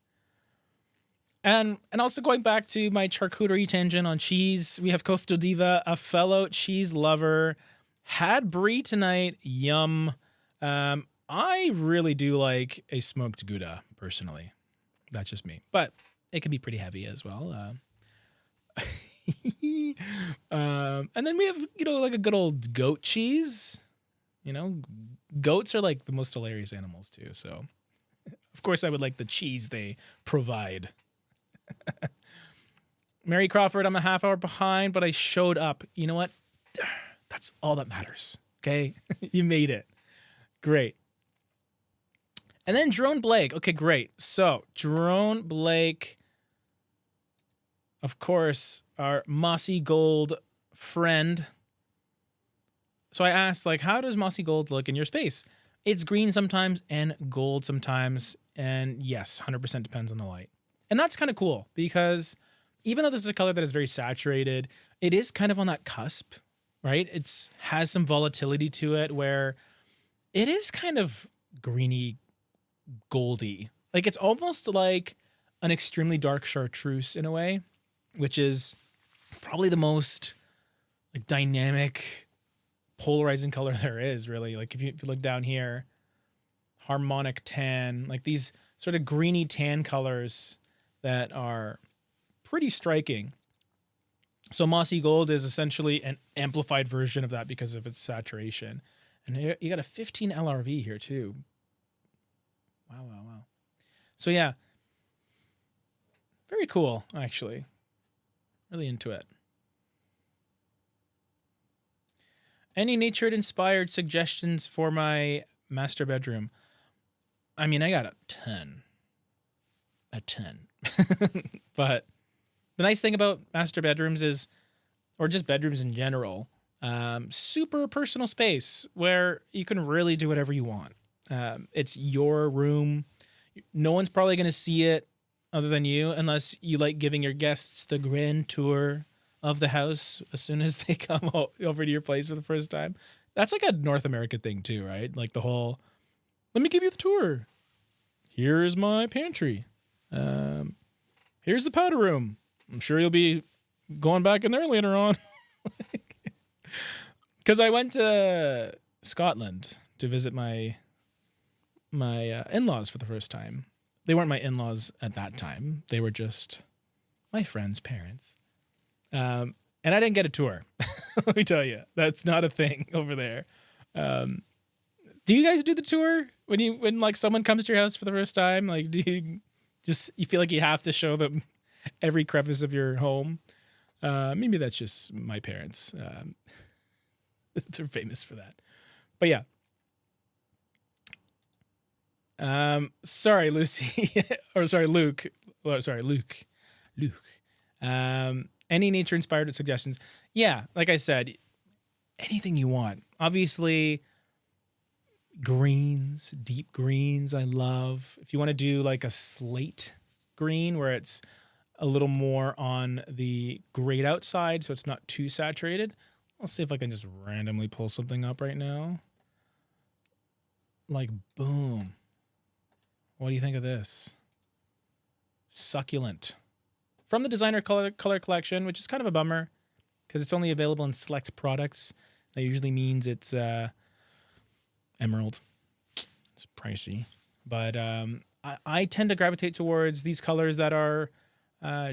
And also going back to my charcuterie tangent on cheese, we have Coastal Diva, a fellow cheese lover. Had brie tonight. Yum. I really do like a smoked Gouda, personally. That's just me. But it can be pretty heavy as well. And then we have, like a good old goat cheese. Goats are like the most hilarious animals too. So, of course, I would like the cheese they provide. Mary Crawford, I'm a half hour behind, but I showed up. You know what? That's all that matters. Okay? You made it. Great. And then Drone Blake. Okay, great. So, Drone Blake of course, our mossy gold friend. So I asked, like, how does mossy gold look in your space? It's green sometimes and gold sometimes. And yes, 100% depends on the light. And that's kind of cool because even though this is a color that is very saturated, it is kind of on that cusp, right? It's has some volatility to it where it is kind of greeny, goldy. Like it's almost like an extremely dark chartreuse in a way, which is probably the most like dynamic, polarizing color there is, really. Like if you look down here, harmonic tan, like these sort of greeny tan colors that are pretty striking. So mossy gold is essentially an amplified version of that because of its saturation. And here, you got a 15 LRV here too. Wow, wow, wow. So yeah, very cool, actually. Really into it. Any nature-inspired suggestions for my master bedroom? I mean, I got a ton. A ton. But the nice thing about master bedrooms is, or just bedrooms in general, super personal space where you can really do whatever you want. It's your room. No one's probably going to see it other than you, unless you like giving your guests the grand tour of the house as soon as they come over to your place for the first time. That's like a North America thing too, right? Like the whole, let me give you the tour. Here's my pantry. Here's the powder room. I'm sure you'll be going back in there later on. Because I went to Scotland to visit my in-laws for the first time. They weren't my in-laws at that time. They were just my friend's parents. And I didn't get a tour. Let me tell you, that's not a thing over there. Do you guys do the tour when like someone comes to your house for the first time? Like, do you feel like you have to show them every crevice of your home? Maybe that's just my parents. They're famous for that. But yeah. Sorry, Lucy. Or sorry, Luke. Oh, sorry, Luke. Any nature-inspired suggestions? Yeah, like I said, anything you want. Obviously, greens, deep greens, I love. If you want to do like a slate green where it's a little more on the grayed out side so it's not too saturated. I'll see if I can just randomly pull something up right now. Like, boom. What do you think of this? Succulent. From the designer color collection, which is kind of a bummer because it's only available in select products. That usually means it's emerald. It's pricey. But I tend to gravitate towards these colors that are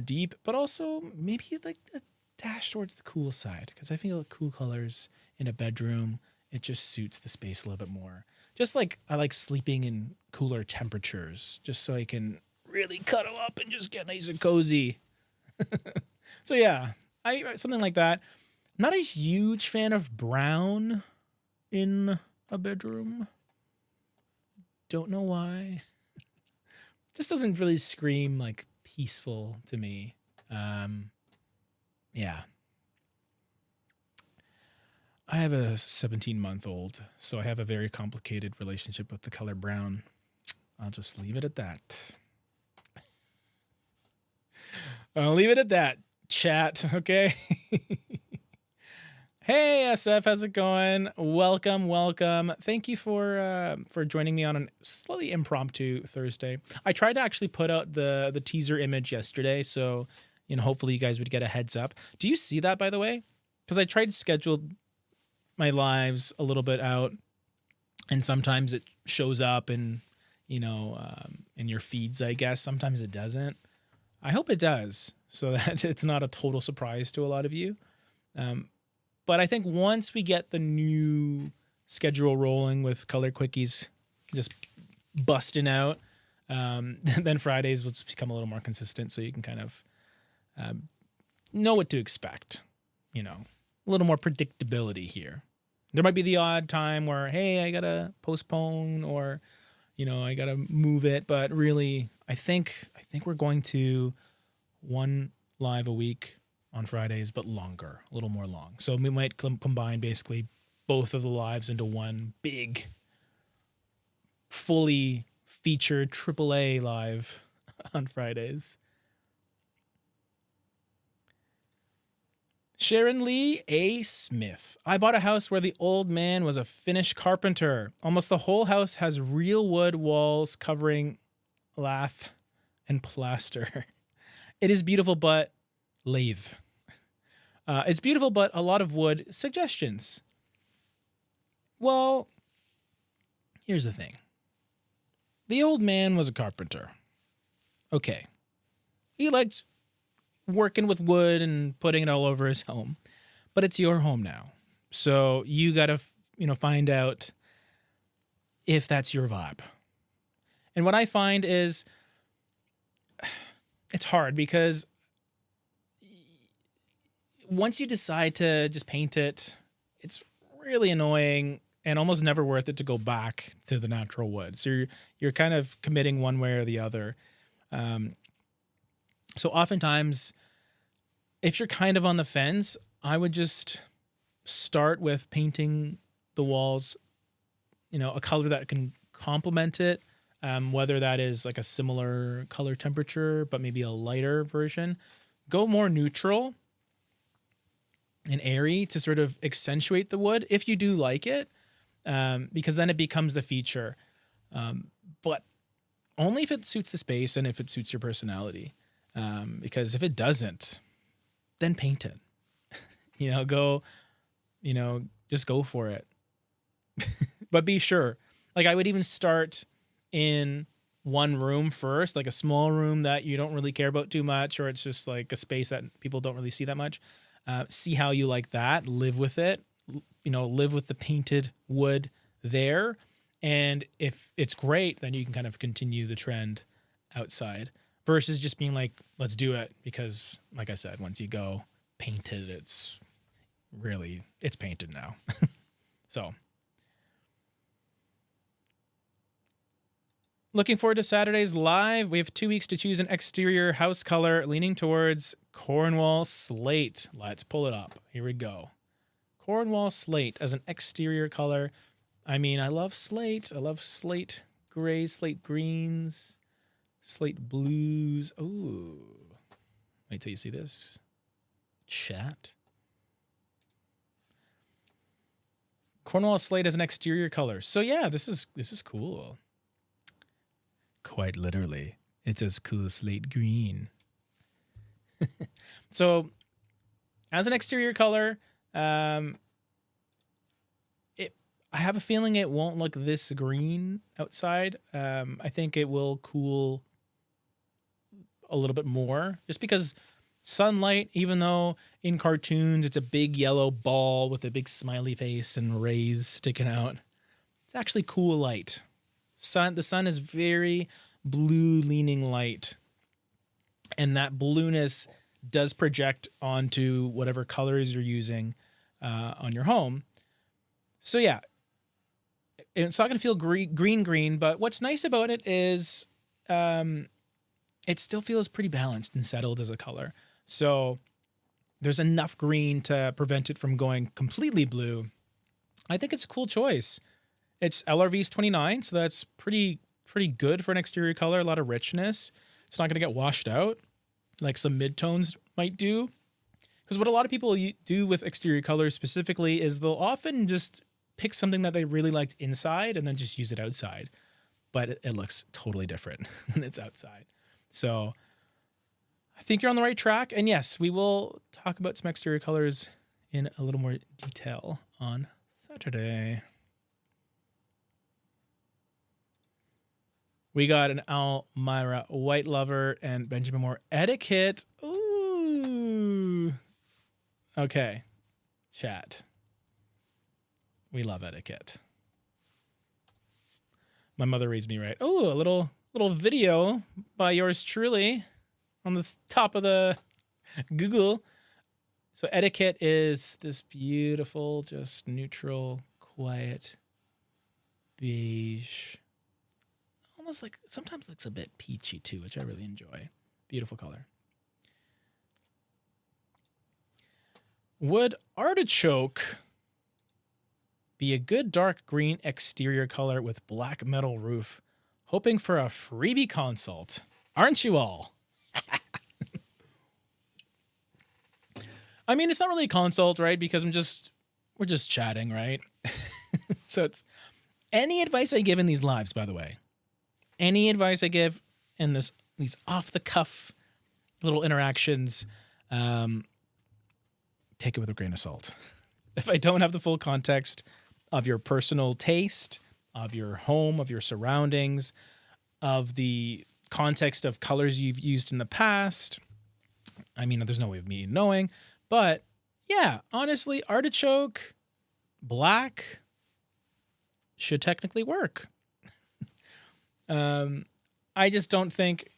deep, but also maybe like a dash towards the cool side because I feel like cool colors in a bedroom, it just suits the space a little bit more. Just like I like sleeping in cooler temperatures just so I can really cuddle up and just get nice and cozy. So yeah, something like that. Not a huge fan of brown in a bedroom. Don't know why. Just doesn't really scream like peaceful to me. Yeah. I have a 17-month-old, so I have a very complicated relationship with the color brown. I'll just leave it at that. I'll leave it at that, chat, okay? Hey, SF, how's it going? Welcome. Thank you for joining me on a slightly impromptu Thursday. I tried to actually put out the teaser image yesterday, so hopefully you guys would get a heads up. Do you see that, by the way? Because I tried to schedule my lives a little bit out, and sometimes it shows up in your feeds, I guess. Sometimes it doesn't. I hope it does, so that it's not a total surprise to a lot of you. But I think once we get the new schedule rolling with color quickies just busting out, then Fridays will just become a little more consistent, so you can kind of know what to expect. A little more predictability here. There might be the odd time where, hey, I gotta postpone or, I gotta move it. But really, I think we're going to one live a week on Fridays, but longer, a little more long. So we might combine basically both of the lives into one big, fully featured AAA live on Fridays. Sharon Lee A. Smith. I bought a house where the old man was a Finnish carpenter. Almost the whole house has real wood walls covering lath and plaster. It is beautiful, but lathe. It's beautiful, but a lot of wood. Suggestions. Well, here's the thing. The old man was a carpenter. Okay. He liked working with wood and putting it all over his home. But it's your home now. So you got to, find out if that's your vibe. And what I find is it's hard because once you decide to just paint it, it's really annoying and almost never worth it to go back to the natural wood. So you're kind of committing one way or the other. So oftentimes, if you're kind of on the fence, I would just start with painting the walls, a color that can complement it, whether that is like a similar color temperature, but maybe a lighter version. Go more neutral and airy to sort of accentuate the wood if you do like it, because then it becomes the feature. But only if it suits the space and if it suits your personality. Because if it doesn't, then paint it. Just go for it. But be sure. Like I would even start in one room first, like a small room that you don't really care about too much, or it's just like a space that people don't really see that much. See how you like that, live with it, live with the painted wood there. And if it's great, then you can kind of continue the trend outside versus just being like, let's do it. Because like I said, once you go painted, it's painted now. So looking forward to Saturday's live. We have 2 weeks to choose an exterior house color leaning towards Cornwall Slate. Let's pull it up. Here we go. Cornwall Slate as an exterior color. I mean, I love slate. I love slate grays, slate greens, slate blues. Ooh. Wait till you see this. Chat. Cornwall Slate as an exterior color. So yeah, this is cool. Quite literally, it's as cool as slate green. So, as an exterior color, I have a feeling it won't look this green outside. I think it will cool a little bit more, just because sunlight, even though in cartoons it's a big yellow ball with a big smiley face and rays sticking out, it's actually cool light. The sun is very blue leaning light, and that blueness does project onto whatever colors you're using on your home. So yeah, it's not going to feel green, but what's nice about it is it still feels pretty balanced and settled as a color. So there's enough green to prevent it from going completely blue. I think it's a cool choice. It's LRV's 29, so that's pretty good for an exterior color. A lot of richness. It's not going to get washed out like some midtones might do. Because what a lot of people do with exterior colors specifically is they'll often just pick something that they really liked inside and then just use it outside. But it looks totally different when it's outside. So I think you're on the right track. And yes, we will talk about some exterior colors in a little more detail on Saturday. We got an Almira White Lover and Benjamin Moore Etiquette. Ooh. Okay. Chat. We love etiquette. My mother raised me right. Oh, a little video by yours truly on the top of the Google. So etiquette is this beautiful, just neutral, quiet, beige. Almost like, sometimes looks a bit peachy too, which I really enjoy. Beautiful color. Would artichoke be a good dark green exterior color with black metal roof? Hoping for a freebie consult. Aren't you all? I mean, it's not really a consult, right? Because we're just chatting, right? So it's any advice I give in these lives, by the way. Any advice I give in these off the cuff little interactions, take it with a grain of salt. If I don't have the full context of your personal taste, of your home, of your surroundings, of the context of colors you've used in the past, I mean, there's no way of me knowing, but yeah, honestly, artichoke, black should technically work. I just don't think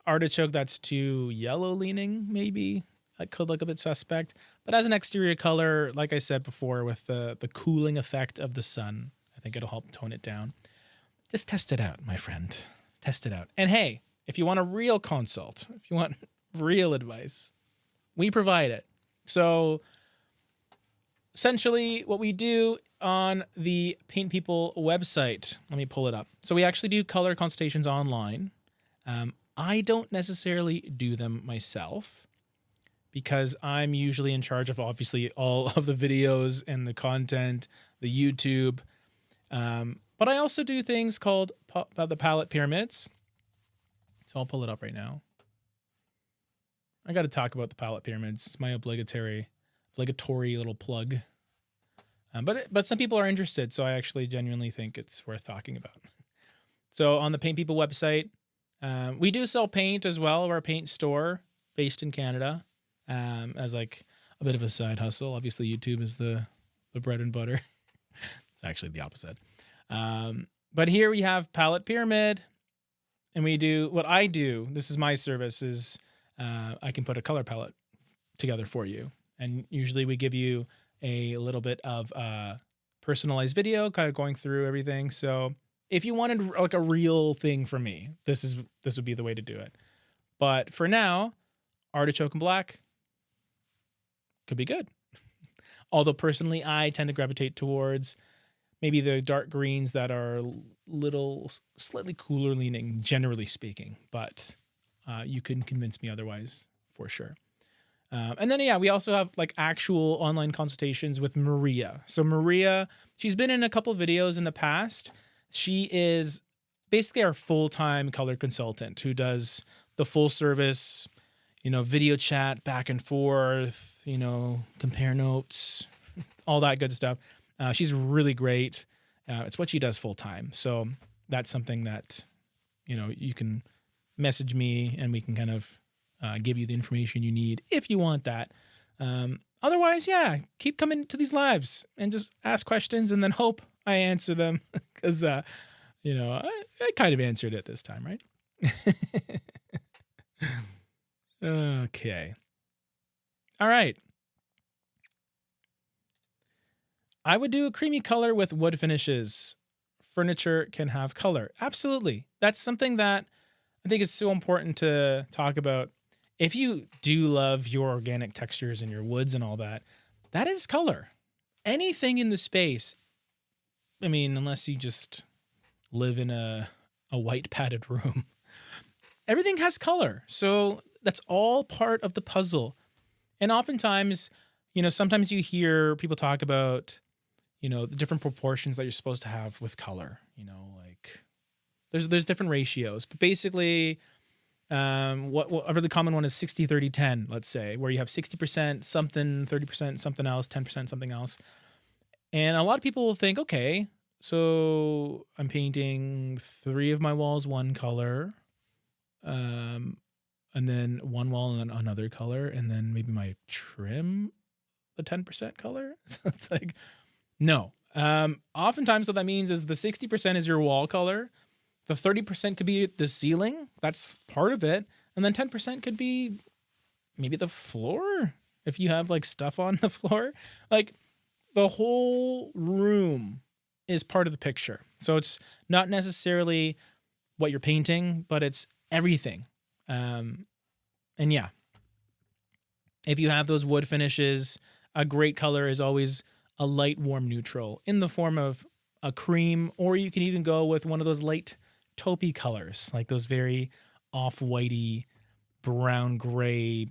artichoke that's too yellow leaning, maybe that could look a bit suspect. But as an exterior color, like I said before, with the cooling effect of the sun, I think it'll help tone it down. Just test it out, my friend. Test it out. And hey, if you want a real consult, if you want real advice, we provide it. So essentially what we do on the Paint People website, let me pull it up. So we actually do color consultations online. I don't necessarily do them myself because I'm usually in charge of obviously all of the videos and the content, the YouTube. But I also do things called the palette pyramids. So I'll pull it up right now. I got to talk about the palette pyramids. It's my obligatory little plug. But some people are interested, so I actually genuinely think it's worth talking about. So on the Paint People website, we do sell paint as well. We're a paint store based in Canada, as like a bit of a side hustle. Obviously, YouTube is the bread and butter. It's actually the opposite. But here we have Palette Pyramid, and we do what I do. This is my service. Is I can put a color palette together for you, and usually we give you a little bit of personalized video, kind of going through everything. So if you wanted like a real thing from me, this would be the way to do it. But for now, artichoke and black could be good. Although personally, I tend to gravitate towards maybe the dark greens that are slightly cooler leaning, generally speaking. But you can convince me otherwise for sure. And then, yeah, we also have like actual online consultations with Maria. So Maria, she's been in a couple of videos in the past. She is basically our full-time color consultant who does the full service, video chat back and forth, compare notes, all that good stuff. She's really great. It's what she does full-time. So that's something that, you can message me and we can kind of give you the information you need if you want that. Otherwise, yeah, keep coming to these lives and just ask questions and then hope I answer them because, I kind of answered it this time, right? Okay. All right. I would do a creamy color with wood finishes. Furniture can have color. Absolutely. That's something that I think is so important to talk about. If you do love your organic textures and your woods and all that, that is color. Anything in the space, I mean, unless you just live in a white padded room, everything has color. So that's all part of the puzzle. And oftentimes, sometimes you hear people talk about, the different proportions that you're supposed to have with color, like there's different ratios, but basically, what really common one is 60, 30, 10, let's say, where you have 60% something, 30% something else, 10% something else. And a lot of people will think, okay, so I'm painting 3 of my walls one color, and then one wall and another color, and then maybe my trim the 10% color. So it's like, no. Oftentimes what that means is the 60% is your wall color. The 30% could be the ceiling. That's part of it. And then 10% could be maybe the floor. If you have like stuff on the floor, like the whole room is part of the picture. So it's not necessarily what you're painting, but it's everything. And yeah, if you have those wood finishes, a great color is always a light warm neutral in the form of a cream, or you can even go with one of those light taupey colors, like those very off-whitey, brown gray,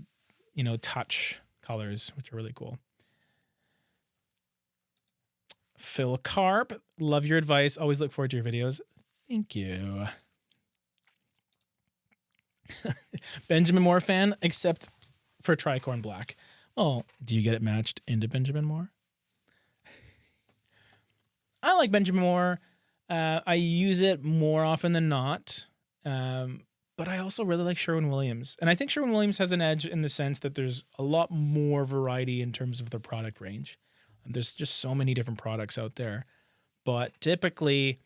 touch colors, which are really cool. Phil Carp, love your advice. Always look forward to your videos. Thank you. Benjamin Moore fan, except for Tricorn Black. Oh, do you get it matched into Benjamin Moore? I like Benjamin Moore. I use it more often than not. But I also really like Sherwin-Williams. And I think Sherwin-Williams has an edge in the sense that there's a lot more variety in terms of their product range. There's just so many different products out there. But typically,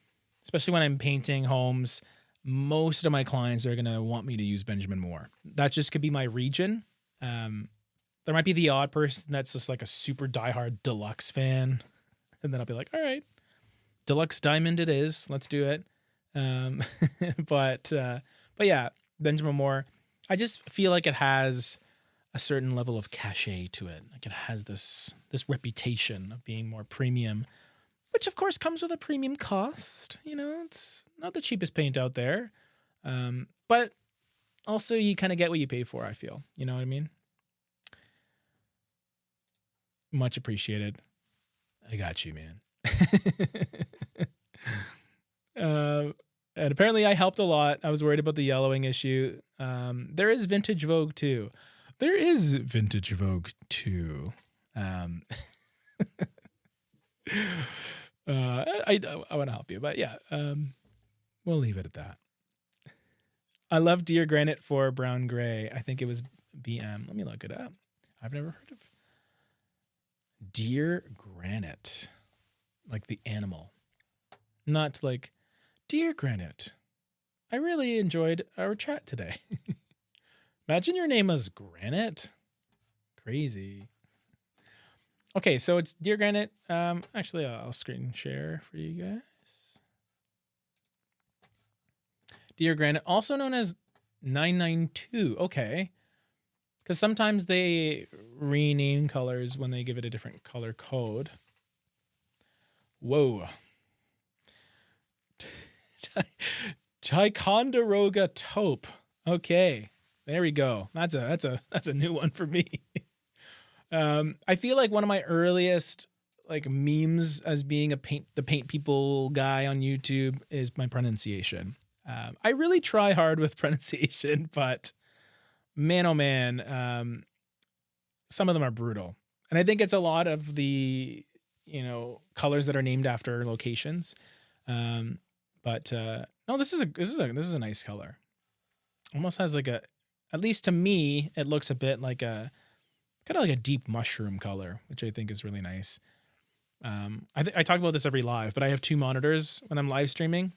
especially when I'm painting homes, most of my clients are going to want me to use Benjamin Moore. That just could be my region. There might be the odd person that's just like a super diehard deluxe fan. And then I'll be like, all right, deluxe diamond it is. Let's do it. But yeah, Benjamin Moore, I just feel like it has a certain level of cachet to it. Like it has this reputation of being more premium, which of course comes with a premium cost. It's not the cheapest paint out there. But also you kind of get what you pay for, I feel. You know what I mean? Much appreciated. I got you, man. And apparently I helped a lot. I was worried about the yellowing issue. There is Vintage Vogue too. There is Vintage Vogue too. I want to help you, but yeah, we'll leave it at that. I love Deer Granite for brown gray. I think it was BM. Let me look it up. I've never heard of Deer Granite, like the animal, not like Dear Granite, I really enjoyed our chat today. Imagine your name was Granite. Crazy. Okay, so it's Dear Granite. Actually, I'll screen share for you guys. Dear Granite, also known as 992. Okay. Because sometimes they rename colors when they give it a different color code. Whoa. Ticonderoga taupe. Okay, there we go. That's a new one for me. I feel like one of my earliest like memes as being the paint people guy on YouTube is my pronunciation. I really try hard with pronunciation, but man, oh man, some of them are brutal. And I think it's a lot of the colors that are named after locations. But no, this is a nice color. Almost has like at least to me, it looks a bit like kind of like a deep mushroom color, which I think is really nice. I talk about this every live, but I have two monitors when I'm live streaming.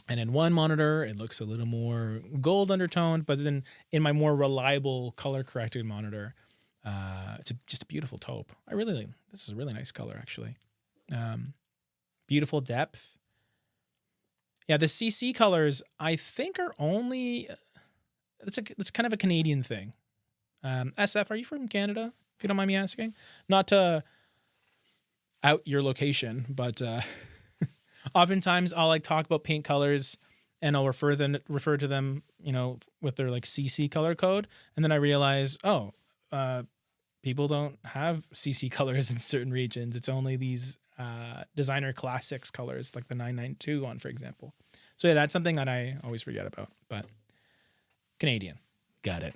And in one monitor, it looks a little more gold undertoned, but then in my more reliable color corrected monitor, it's just a beautiful taupe. This is a really nice color, actually. Beautiful depth. Yeah, the CC colors, I think, are only... It's kind of a Canadian thing. SF, are you from Canada? If you don't mind me asking. Not to out your location, but oftentimes I'll like talk about paint colors and I'll refer to them, with their like CC color code. And then I realize, people don't have CC colors in certain regions. It's only these designer classics colors, like the 992 one, for example. So yeah, that's something that I always forget about, but Canadian. Got it.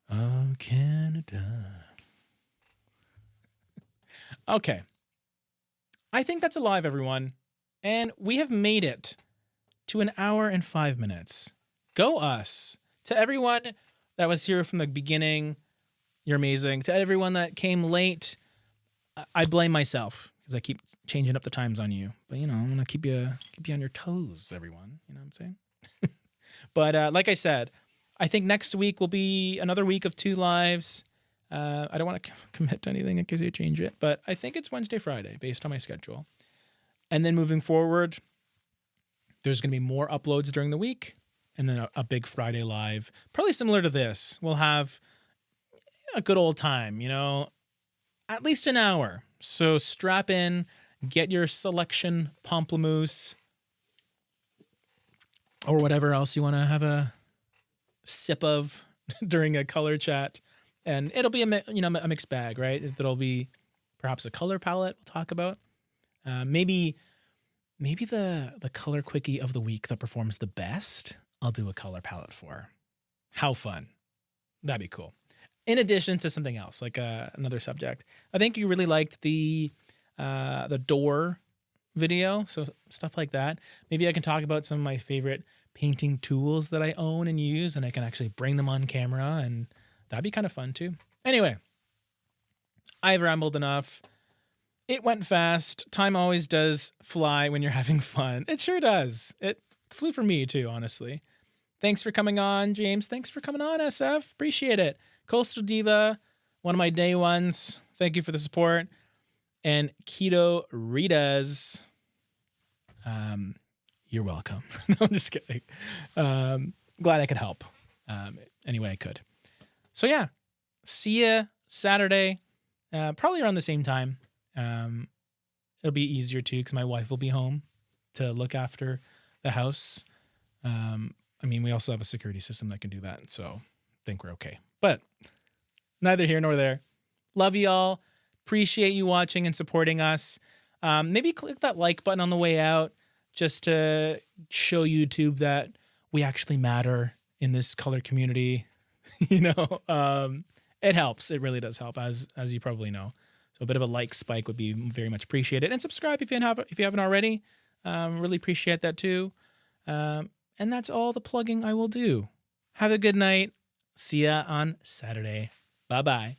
Oh, Canada. Okay. I think that's a live, everyone. And we have made it to 1 hour and 5 minutes. Go us. To everyone that was here from the beginning, you're amazing. To everyone that came late, I blame myself because I keep changing up the times on you. But, I'm going to keep you on your toes, everyone. You know what I'm saying? But like I said, I think next week will be another week of 2 lives. I don't want to commit to anything in case you change it, but I think it's Wednesday, Friday based on my schedule. And then moving forward, there's going to be more uploads during the week and then a big Friday live, probably similar to this. We'll have a good old time, at least an hour. So strap in, get your selection pamplemousse or whatever else you want to have a sip of during a color chat. And it'll be a mixed bag, right? It'll be perhaps a color palette we'll talk about. Maybe the color quickie of the week that performs the best, I'll do a color palette for. How fun. That'd be cool. In addition to something else, like another subject. I think you really liked the door video, so stuff like that. Maybe I can talk about some of my favorite painting tools that I own and use, and I can actually bring them on camera, and that'd be kind of fun too. Anyway, I've rambled enough. It went fast. Time always does fly when you're having fun. It sure does. It flew for me too, honestly. Thanks for coming on, James. Thanks for coming on, SF. Appreciate it. Coastal Diva, one of my day ones. Thank you for the support. And Keto Ritas. You're welcome. No, I'm just kidding. Glad I could help. Any way I could. So yeah, see ya Saturday. Probably around the same time. It'll be easier too because my wife will be home to look after the house. I mean, we also have a security system that can do that, so I think we're okay. But neither here nor there. Love you all. Appreciate you watching and supporting us. Maybe click that like button on the way out just to show YouTube that we actually matter in this color community. It helps. It really does help, as you probably know. So a bit of a like spike would be very much appreciated. And subscribe if you haven't already. Really appreciate that too. And that's all the plugging I will do. Have a good night. See ya on Saturday. Bye-bye.